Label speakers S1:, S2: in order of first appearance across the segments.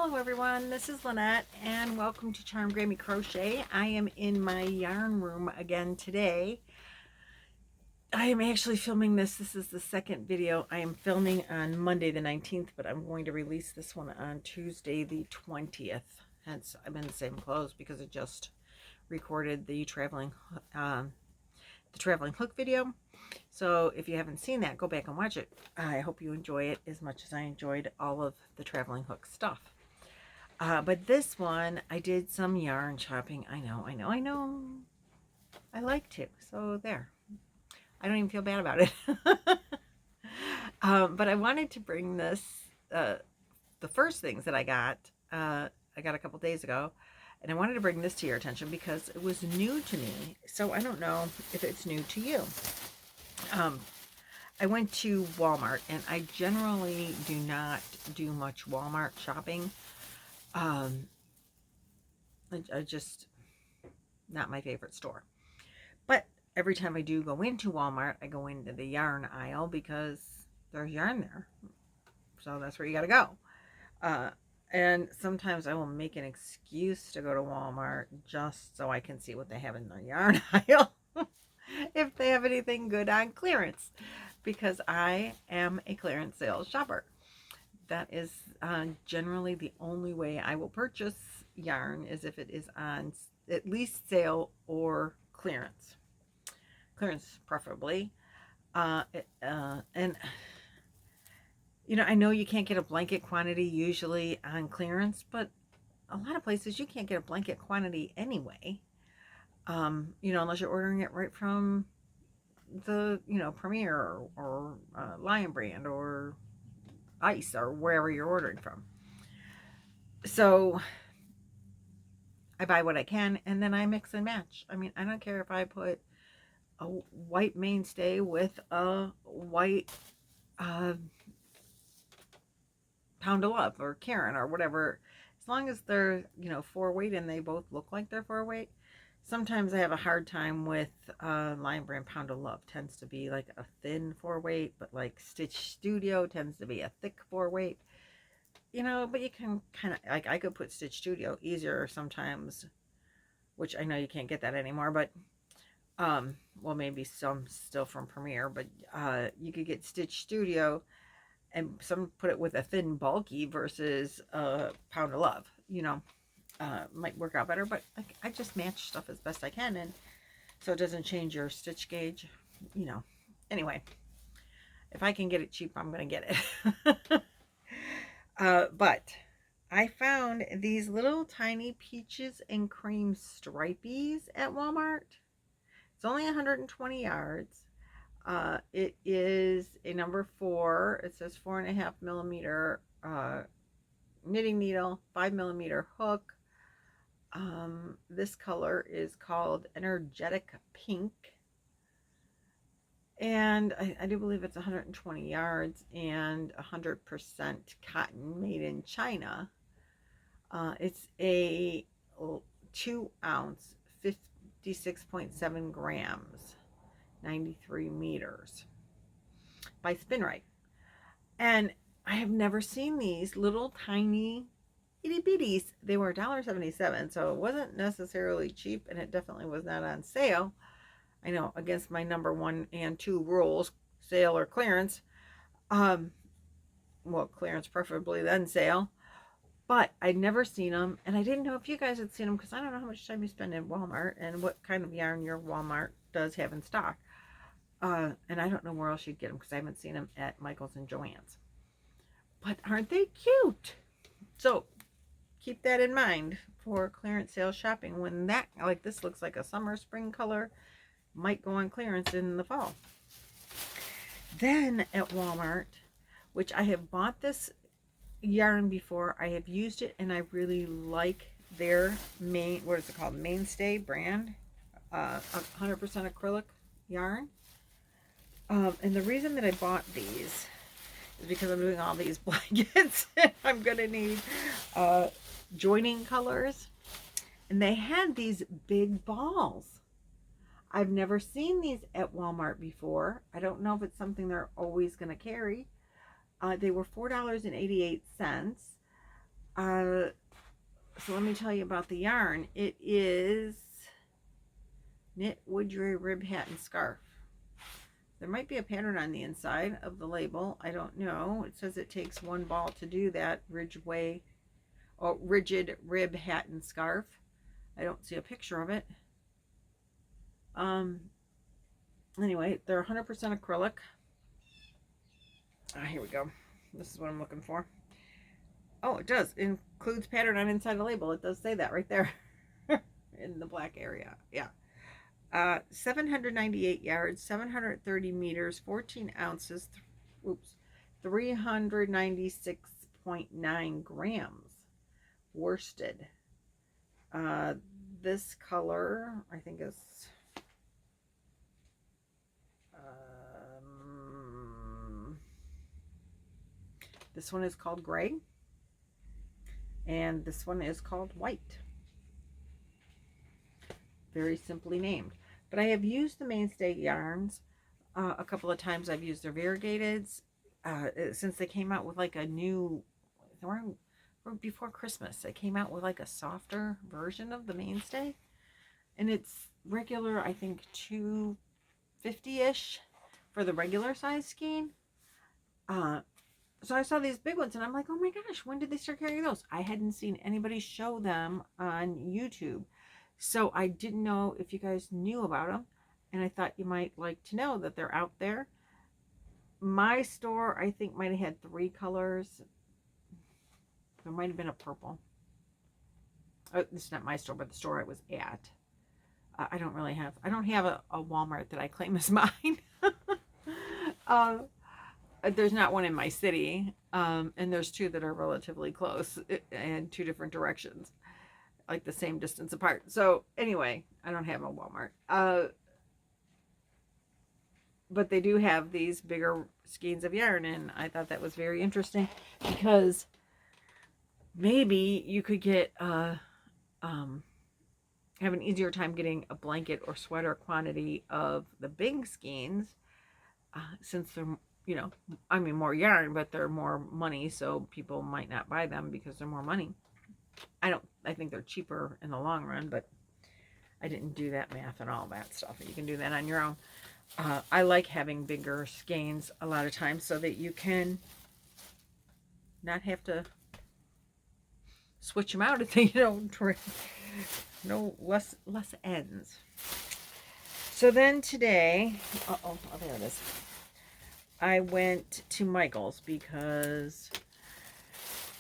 S1: Hello everyone, this is Lynette and welcome to Grammy Crochet. I am in my yarn room again today. I am actually filming this is the second video. I am filming on Monday the 19th, but I'm going to release this one on Tuesday the 20th. Hence, I'm in the same clothes because I just recorded the traveling hook video. So if you haven't seen that, go back and watch it. I hope you enjoy it as much as I enjoyed all of the traveling hook stuff. But this one, I did some yarn shopping. I know. I like to. So there. I don't even feel bad about it. But I wanted to bring this, the first things that I got a couple days ago. And I wanted to bring this to your attention because it was new to me. So I don't know if it's new to you. I went to Walmart, and I generally do not do much Walmart shopping. I just, not my favorite store. But every time I do go into Walmart, I go into the yarn aisle because there's yarn there. So that's where you gotta go. And sometimes I will make an excuse to go to Walmart just so I can see what they have in the yarn aisle. If they have anything good on clearance. Because I am a clearance sales shopper. That is generally the only way I will purchase yarn, is if it is on at least sale or clearance. Clearance preferably. And you know, I know you can't get a blanket quantity usually on clearance, but a lot of places you can't get a blanket quantity anyway. You know, unless you're ordering it right from the, you know, Premier or Lion Brand or Ice or wherever you're ordering from. So I buy what I can and then I mix and match. I mean, I don't care if I put a white Mainstay with a white Pound of Love or Karen or whatever, as long as they're, you know, 4-weight and they both look like they're 4-weight. Sometimes I have a hard time with Lion Brand Pound of Love. Tends to be like a thin 4-weight, but like Stitch Studio tends to be a thick 4-weight. You know, but you can kind of, like, I could put Stitch Studio easier sometimes, which I know you can't get that anymore, but well, maybe some still from Premier, but you could get Stitch Studio and some put it with a thin bulky versus Pound of Love, you know. Might work out better, but I just match stuff as best I can, and so it doesn't change your stitch gauge, you know. Anyway, if I can get it cheap, I'm gonna get it. But I found these little tiny peaches and cream stripies at Walmart. It's only 120 yards. It is a number 4. It says 4.5 millimeter knitting needle, 5 millimeter hook. This color is called Energetic Pink, and I do believe it's 120 yards and 100% cotton, made in China. It's a 2-ounce, 56.7 grams, 93 meters by Spinrite. And I have never seen these little tiny itty bitties. They were $1.77, so it wasn't necessarily cheap, and it definitely was not on sale. I know, against my number 1 and 2 rules, sale or clearance. Well, clearance preferably, then sale. But I'd never seen them, and I didn't know if you guys had seen them, because I don't know how much time you spend in Walmart and what kind of yarn your Walmart does have in stock. And I don't know where else you'd get them, because I haven't seen them at Michael's and Joann's. But aren't they cute? So keep that in mind for clearance sale shopping, when that, like, this looks like a summer spring color, might go on clearance in the fall. Then at Walmart, which I have bought this yarn before, I have used it, and I really like their what is it called, Mainstay brand, 100% acrylic yarn. And the reason that I bought these is because I'm doing all these blankets and I'm gonna need joining colors, and they had these big balls. I've never seen these at Walmart before. I don't know if it's something they're always going to carry. They were $4.88. So let me tell you about the yarn. It is Knit Woodray Rib Hat and Scarf. There might be a pattern on the inside of the label. I don't know. It says it takes one ball to do that rigid rib hat and scarf. I don't see a picture of it. Anyway, they're 100% acrylic. Here we go. This is what I'm looking for. Oh, it does. It includes pattern on inside the label. It does say that right there in the black area. Yeah. 798 yards, 730 meters, 14 ounces, 396.9 grams worsted. This color, I think, is this one is called gray, and this one is called white. Very simply named. But I have used the Mainstay yarns a couple of times. I've used their variegateds since they came out with like a new, before Christmas, they came out with like a softer version of the Mainstay, and it's regular, I think $250-ish for the regular size skein. So I saw these big ones and I'm like, oh my gosh, when did they start carrying those? I hadn't seen anybody show them on YouTube. So I didn't know if you guys knew about them, and I thought you might like to know that they're out there. My store, I think, might have had 3 colors. There might have been a purple. This is not my store, but the store I was at. I don't have a Walmart that I claim as mine. There's not one in my city, and there's 2 that are relatively close and 2 different directions, like the same distance apart. So anyway, I don't have a Walmart. But they do have these bigger skeins of yarn, and I thought that was very interesting because maybe you could get have an easier time getting a blanket or sweater quantity of the big skeins, since they're, more yarn, but they're more money, so people might not buy them because they're more money. I think they're cheaper in the long run, but I didn't do that math and all that stuff. You can do that on your own. I like having bigger skeins a lot of times so that you can not have to switch them out if no less ends. So then today, there it is. I went to Michael's because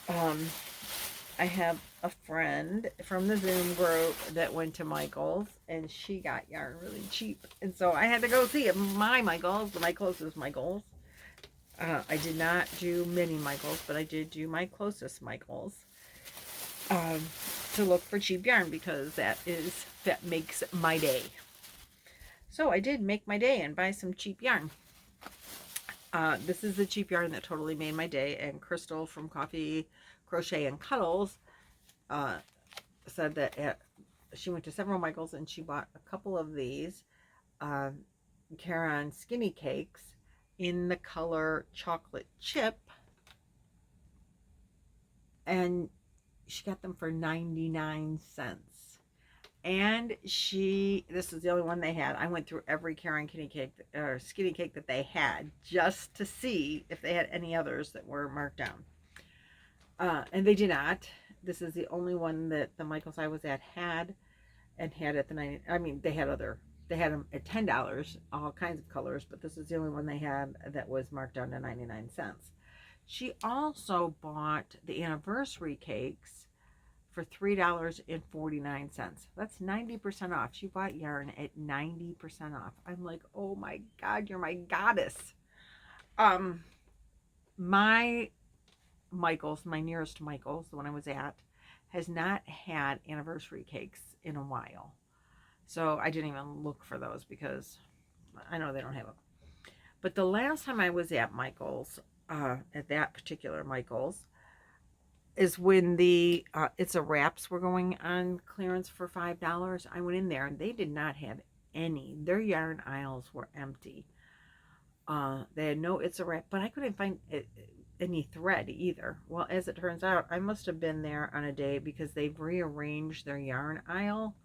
S1: I have a friend from the Zoom group that went to Michael's, and she got yarn really cheap, and so I had to go see my closest Michael's. I did not do many Michael's, but I did do my closest Michael's to look for cheap yarn, because that makes my day. So I did make my day and buy some cheap yarn. This is the cheap yarn that totally made my day, and Crystal from Coffee, Crochet, and Cuddles said that she went to several Michaels and she bought a couple of these Caron skinny cakes in the color chocolate chip, and she got them for 99 cents. And this is the only one they had. I went through every Caron skinny cake that they had just to see if they had any others that were marked down. And they did not. This is the only one that the Michael's I was at had, and had at the they had them at $10, all kinds of colors, but this is the only one they had that was marked down to 99 cents. She also bought the anniversary cakes for $3.49. That's 90% off. She bought yarn at 90% off. I'm like, oh my God, you're my goddess. My Michael's, my nearest Michael's, the one I was at, has not had anniversary cakes in a while. So I didn't even look for those because I know they don't have them. But the last time I was at Michael's, at that particular Michael's, is when the It's a Wraps were going on clearance for $5. I went in there and they did not have any. Their yarn aisles were empty. They had no It's a Wrap, but I couldn't find it. any thread either. Well, as it turns out, I must have been there on a day because they've rearranged their yarn aisle.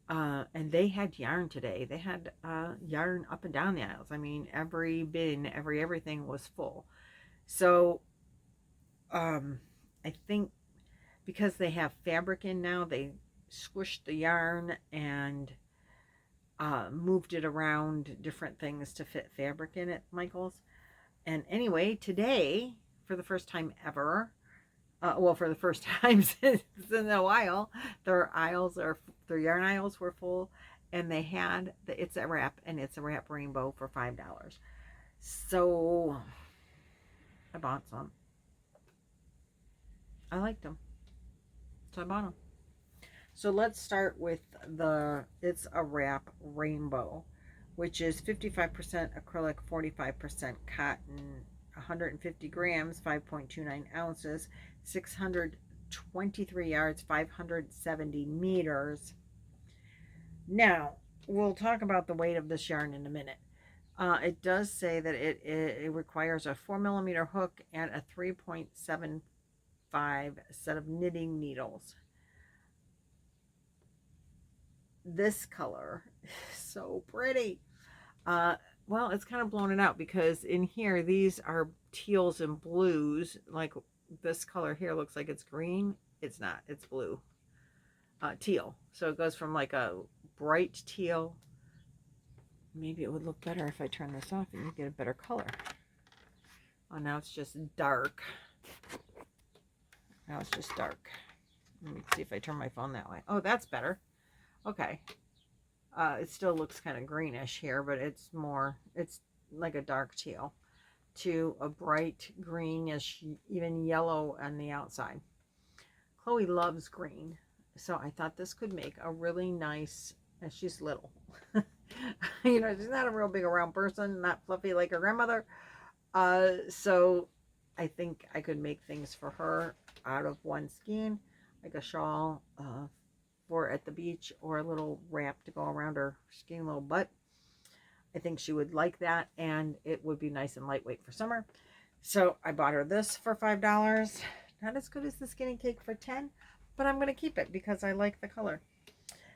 S1: And they had yarn today. They had yarn up and down the aisles. I mean, every bin, everything was full. So I think because they have fabric in now, they squished the yarn and moved it around different things to fit fabric in it, Michael's. And anyway, today, for the first time ever, well, for the first time since in a while, their yarn aisles were full, and they had the It's a Wrap and It's a Wrap rainbow for $5. So I bought some. I liked them, so I bought them. So let's start with the It's a Wrap rainbow, which is 55% acrylic, 45% cotton, 150 grams, 5.29 ounces, 623 yards, 570 meters. Now, we'll talk about the weight of this yarn in a minute. It does say that it requires a 4mm hook and a 3.75 set of knitting needles. This color is so pretty. Well, it's kind of blown it out because in here, these are teals and blues. Like this color here looks like it's green. It's not, it's blue. Teal. So it goes from like a bright teal. Maybe it would look better if I turn this off and you get a better color. Oh, now it's just dark. Now it's just dark. Let me see if I turn my phone that way. Oh, that's better. Okay. It still looks kind of greenish here, but it's like a dark teal to a bright greenish, even yellow on the outside. Chloe loves green, so I thought this could make a really nice, and she's little. You know, she's not a real big around person, not fluffy like her grandmother. So I think I could make things for her out of one skein, like a shawl, for at the beach, or a little wrap to go around her skinny little butt. I think she would like that, and it would be nice and lightweight for summer. So I bought her this for $5. Not as good as the skinny cake for $10, but I'm going to keep it because I like the color.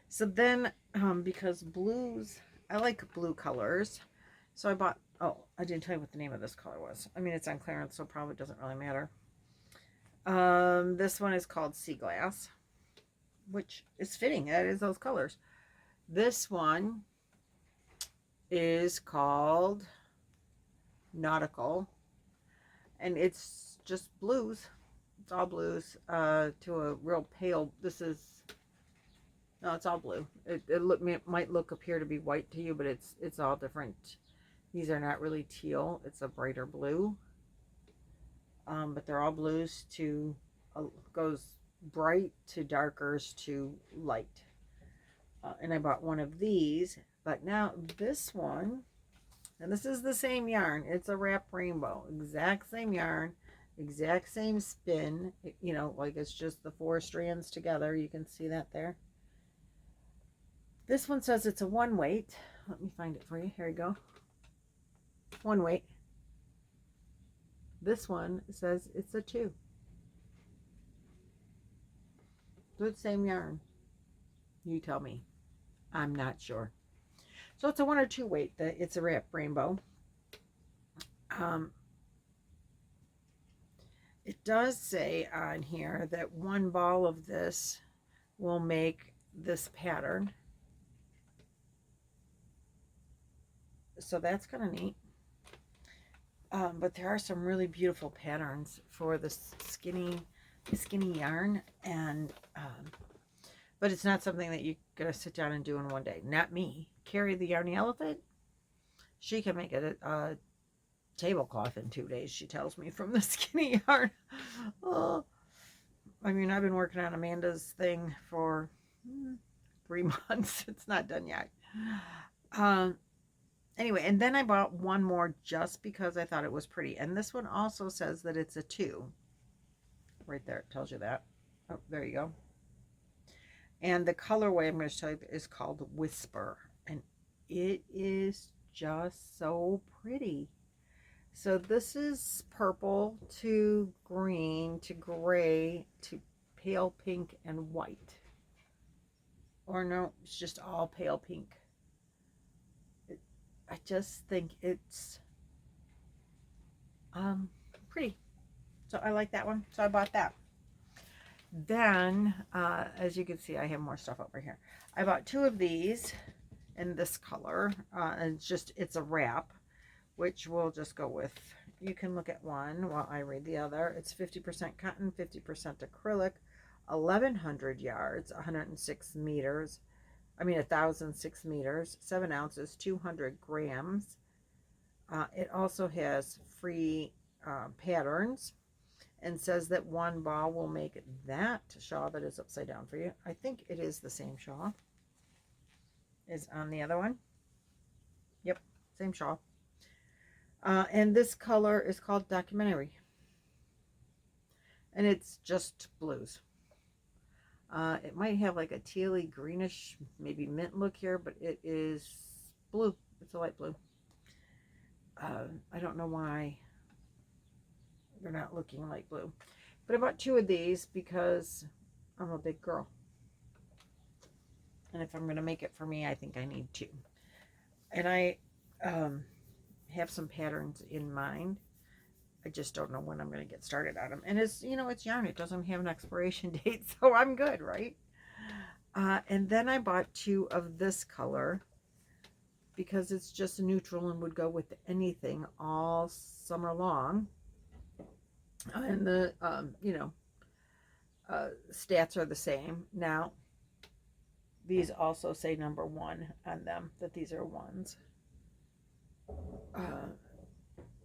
S1: So then, because blues, I like blue colors. So I bought, oh, I didn't tell you what the name of this color was. I mean, it's on clearance, so probably doesn't really matter. This one is called Sea Glass, which is fitting. That is those colors. This one is called Nautical, and it's just blues. It's all blues to a real pale. No, it's all blue. It might appear to be white to you, but it's all different. These are not really teal. It's a brighter blue. But they're all blues to goes bright to darkers to light. And I bought one of these, but now this one, and this is the same yarn. It's a wrap rainbow, exact same yarn, exact same spin. You know, like it's just the 4 strands together. You can see that there. This one says it's a 1 weight. Let me find it for you. Here we go. 1 weight. This one says it's a 2. Good, same yarn. You tell me. I'm not sure. So it's a 1 or 2 weight. It's a wrap rainbow. It does say on here that 1 ball of this will make this pattern. So that's kind of neat. But there are some really beautiful patterns for the skinny yarn, and but it's not something that you gotta sit down and do in one day. Not me. Carrie the Yarny Elephant, she can make a tablecloth in 2 days, she tells me, from the skinny yarn. Oh, I mean, I've been working on Amanda's thing for 3 months. It's not done yet. Anyway, and then I bought one more just because I thought it was pretty. And this one also says that it's a 2. Right there, it tells you that. Oh, there you go. And the colorway I'm going to show you is called Whisper. And it is just so pretty. So this is purple to green to gray to pale pink and white. Or no, it's just all pale pink. I just think it's pretty. So I like that one. So I bought that. Then, as you can see, I have more stuff over here. I bought 2 of these in this color. And it's a wrap, which we'll just go with. You can look at one while I read the other. It's 50% cotton, 50% acrylic, 1,100 yards, 106 meters. 1,006 meters, 7 ounces, 200 grams. It also has free patterns and says that one ball will make that shawl that is upside down for you. I think it is the same shawl as on the other one. Yep, same shawl. And this color is called Documentary. And it's just blues. It might have like a tealy greenish, maybe mint look here, but it is blue. It's a light blue. I don't know why they're not looking light blue. But I bought 2 of these because I'm a big girl. And if I'm going to make it for me, I think I need 2. And I have some patterns in mind. I just don't know when I'm going to get started on them. And it's, it's yarn. It doesn't have an expiration date, so I'm good, right? And then I bought 2 of this color because it's just neutral and would go with anything all summer long. And the, stats are the same. Now, these also say number 1 on them, that these are 1s.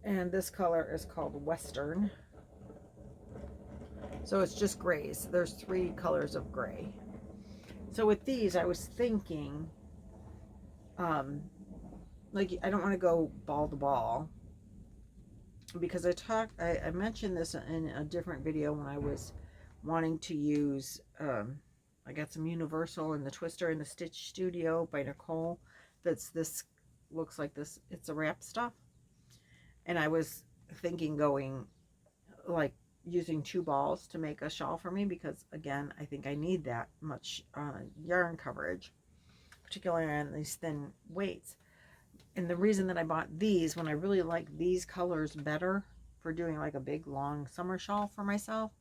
S1: And this color is called Western. So it's just grays. There's 3 colors of gray. So with these, I was thinking, like, I don't want to go ball to ball, because I mentioned this in a different video when I was wanting to use, I got some Universal and the Twister in the Stitch Studio by Nicole. Looks like this. It's a wrap stuff. And I was thinking going, like, using 2 balls to make a shawl for me, because again, I think I need that much yarn coverage, particularly on these thin weights. And the reason that I bought these, when I really like these colors better for doing like a big long summer shawl for myself,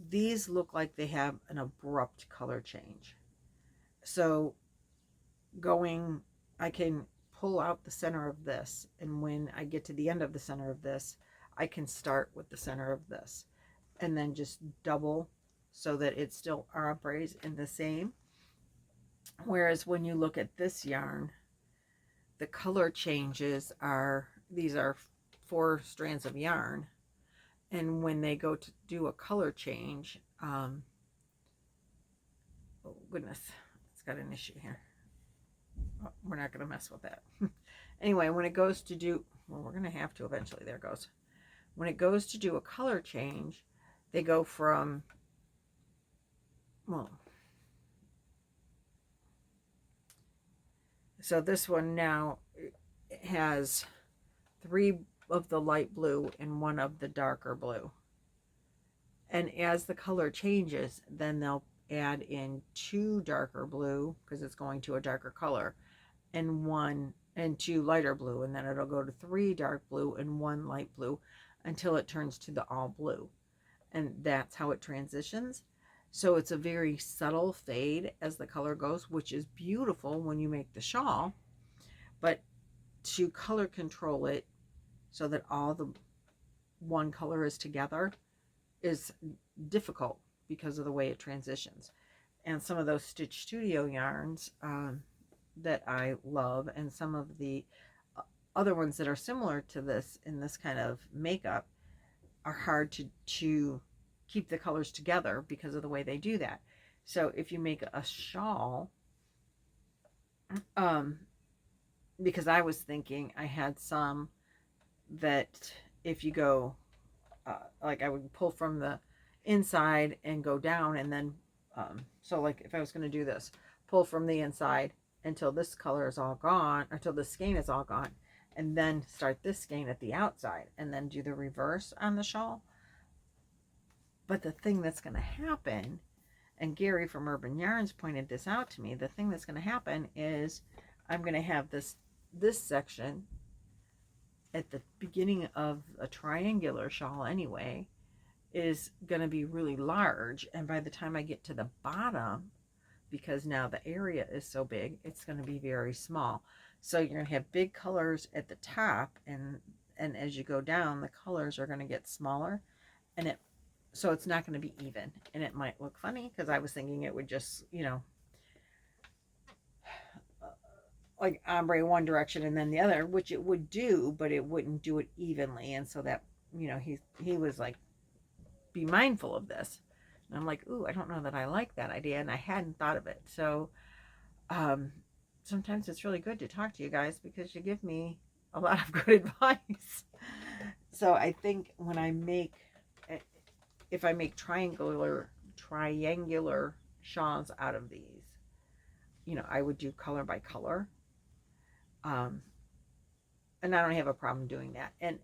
S1: these look like they have an abrupt color change. So I can pull out the center of this, and when I get to the end of the center of this, I can start with the center of this and then just double so that it still operates in the same. Whereas when you look at this yarn, the color changes these are 4 strands of yarn, and when they go to do a color change, oh goodness, it's got an issue here. Oh, we're not going to mess with that. Anyway, when it goes to do, well, we're going to have to eventually, there it goes. When it goes to do a color change, they go from, well, so this one now has 3 of the light blue and 1 of the darker blue. And as the color changes, then they'll add in 2 darker blue, because it's going to a darker color, and 2 lighter blue, and then it'll go to 3 dark blue and 1 light blue until it turns to the all blue. And that's how it transitions. So it's a very subtle fade as the color goes, which is beautiful when you make the shawl. But to color control it so that all the one color is together is difficult because of the way it transitions. And some of those Stitch Studio yarns that I love, and some of the other ones that are similar to this in this kind of makeup, are hard to keep the colors together because of the way they do that. So if you make a shawl, because I was thinking I had some that if you go, like I would pull from the inside and go down, and then, so like if I was going to do this, pull from the inside until this color is all gone, until the skein is all gone, and then start this skein at the outside and then do the reverse on the shawl. But the thing that's going to happen, and Gary from Urban Yarns pointed this out to me, the thing that's going to happen is I'm going to have this section at the beginning of a triangular shawl anyway is going to be really large, and by the time I get to the bottom, because now the area is so big, it's going to be very small. So you're going to have big colors at the top, and as you go down, the colors are going to get smaller, and so it's not going to be even, and it might look funny because I was thinking it would just, you know, like ombre one direction and then the other, which it would do, but it wouldn't do it evenly. And so that, you know, he was like, be mindful of this. And I'm like, ooh, I don't know that I like that idea, and I hadn't thought of it. So sometimes it's really good to talk to you guys because you give me a lot of good advice. So I think when I make, if I make triangular shawls out of these, you know, I would do color by color. And I don't have a problem doing that. And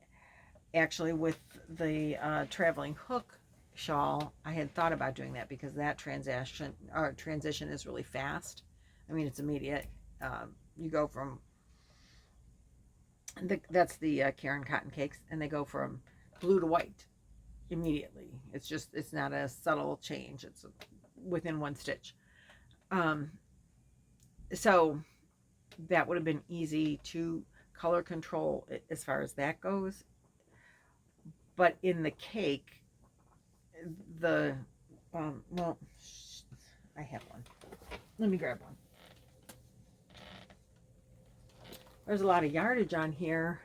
S1: actually with the traveling hook shawl, I had thought about doing that because that transition is really fast. I mean, it's immediate. You go from, that's the Karen Cotton Cakes, and they go from blue to white immediately. It's not a subtle change. It's within one stitch. So that would have been easy to color control as far as that goes. But in the cake, well, I have one. Let me grab one. There's a lot of yardage on here,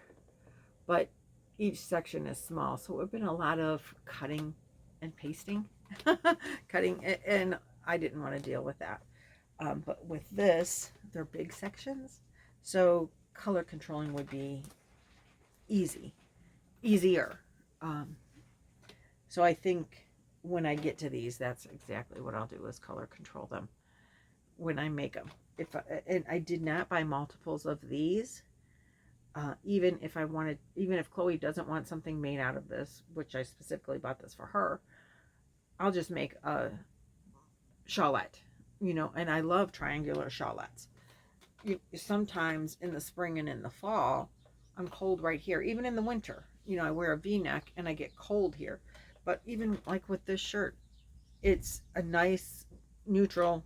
S1: but each section is small, so it would have been a lot of cutting and pasting. Cutting, and I didn't want to deal with that. But with this, they're big sections, so color controlling would be easier. So I think when I get to these, that's exactly what I'll do, is color control them when I make them. And I did not buy multiples of these. Even if Chloe doesn't want something made out of this, which I specifically bought this for her, I'll just make a shawlette, you know, and I love triangular shawlettes. Sometimes in the spring and in the fall, I'm cold right here. Even in the winter, you know, I wear a V-neck and I get cold here. But even like with this shirt, it's a nice neutral,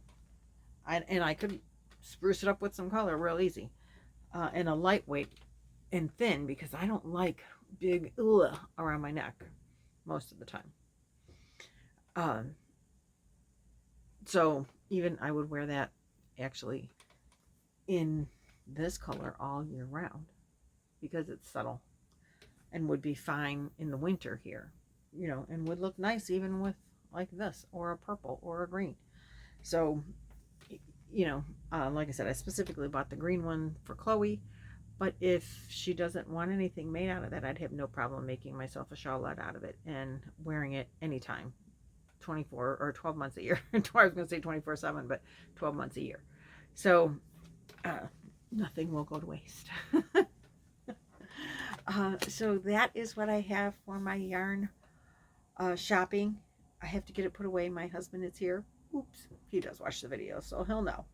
S1: and I could spruce it up with some color real easy, and a lightweight and thin, because I don't like big around my neck most of the time. So even I would wear that actually in this color all year round because it's subtle and would be fine in the winter here, you know, and would look nice even with like this or a purple or a green. So, you know, like I said, I specifically bought the green one for Chloe, but if she doesn't want anything made out of that, I'd have no problem making myself a shawlette out of it and wearing it anytime, 24 or 12 months a year. I was going to say 24/7, but 12 months a year. So nothing will go to waste. So that is what I have for my yarn shopping. I have to get it put away. My husband is here. Oops, he does watch the video, so he'll know.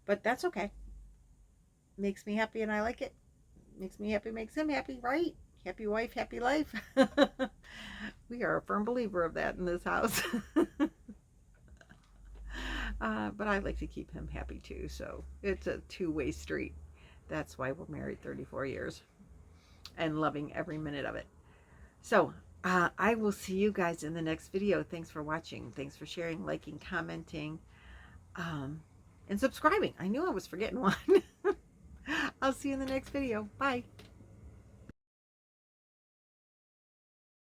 S1: But that's okay. Makes me happy and I like it. Makes me happy, makes him happy, right? Happy wife, happy life. We are a firm believer of that in this house. But I like to keep him happy too, so it's a two-way street. That's why we're married 34 years and loving every minute of it. So I will see you guys in the next video. Thanks for watching. Thanks for sharing, liking, commenting, and subscribing. I knew I was forgetting one. I'll see you in the next video. Bye.